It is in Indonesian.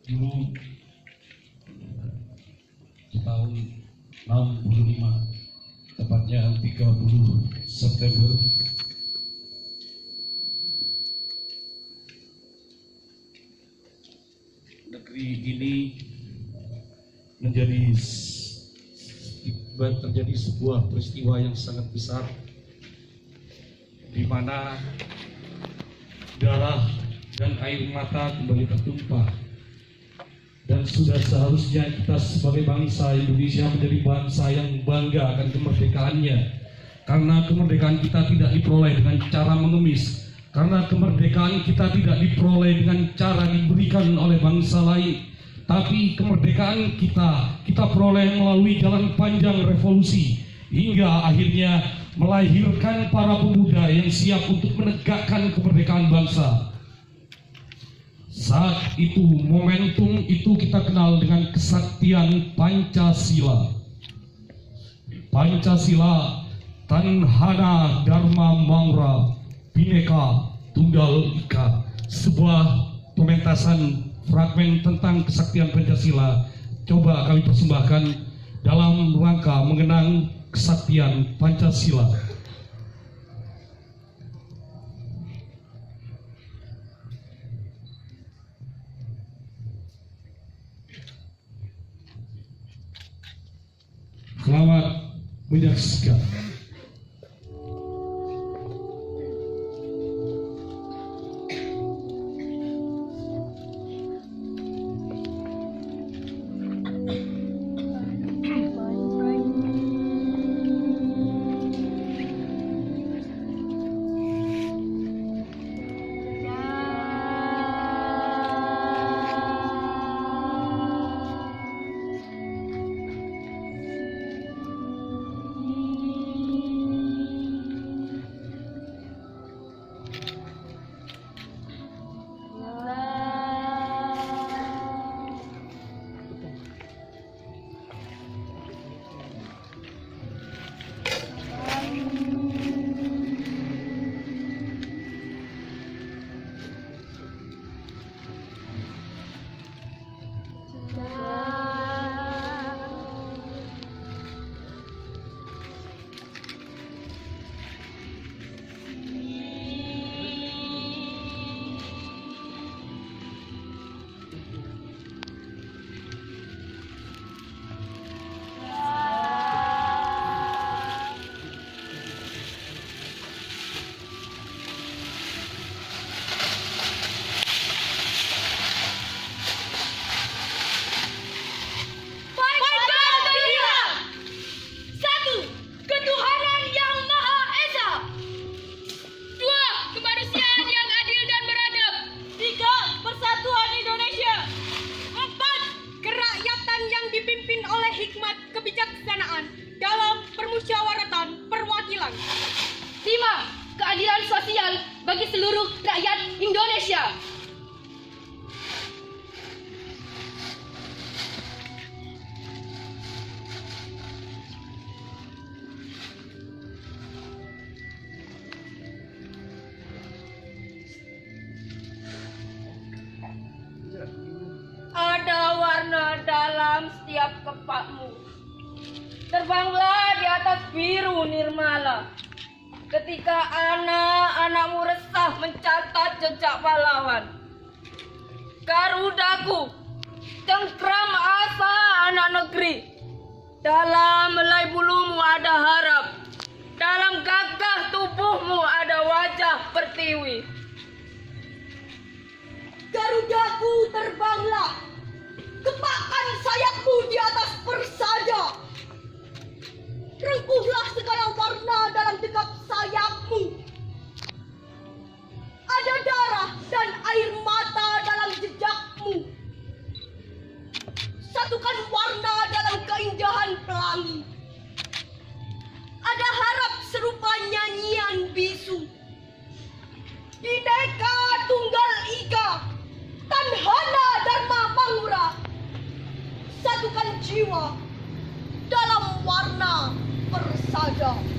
dulu di tahun 65, tepatnya 30 September, negeri ini terjadi sebuah peristiwa yang sangat besar, di mana darah dan air mata kembali tertumpah. Dan sudah seharusnya kita sebagai bangsa Indonesia menjadi bangsa yang bangga akan kemerdekaannya. Karena kemerdekaan kita tidak diperoleh dengan cara mengemis. Karena kemerdekaan kita tidak diperoleh dengan cara diberikan oleh bangsa lain. Tapi kemerdekaan kita peroleh melalui jalan panjang revolusi. Hingga akhirnya melahirkan para pemuda yang siap untuk menegakkan kemerdekaan bangsa. Saat itu, momentum itu kita kenal dengan kesaktian Pancasila. Pancasila, Tanhana Dharma Maura, Bhinneka Tunggal Ika. Sebuah pementasan fragmen tentang kesaktian Pancasila coba kami persembahkan dalam rangka mengenang kesaktian Pancasila. Selamat menyaksikan. Keadilan sosial bagi seluruh rakyat Indonesia. Ada warna dalam setiap kepakmu. Terbanglah di atas biru nirmala. Ketika anak-anakmu resah mencatat jejak pahlawan. Garudaku, cengkram asa anak negeri. Dalam helai bulumu ada harap. Dalam gagah tubuhmu ada wajah pertiwi. Garudaku, terbanglah. Kepakkan sayapmu di atas persada. Rengkuhlah segala warna dalam dekap sayapmu. Ada darah dan air mata dalam jejakmu. Satukan warna dalam keindahan pelangi. Ada harap serupa nyanyian bisu. Bhinneka Tunggal Ika, Tanhana Dharma Maura. Satukan jiwa dalam warna persada.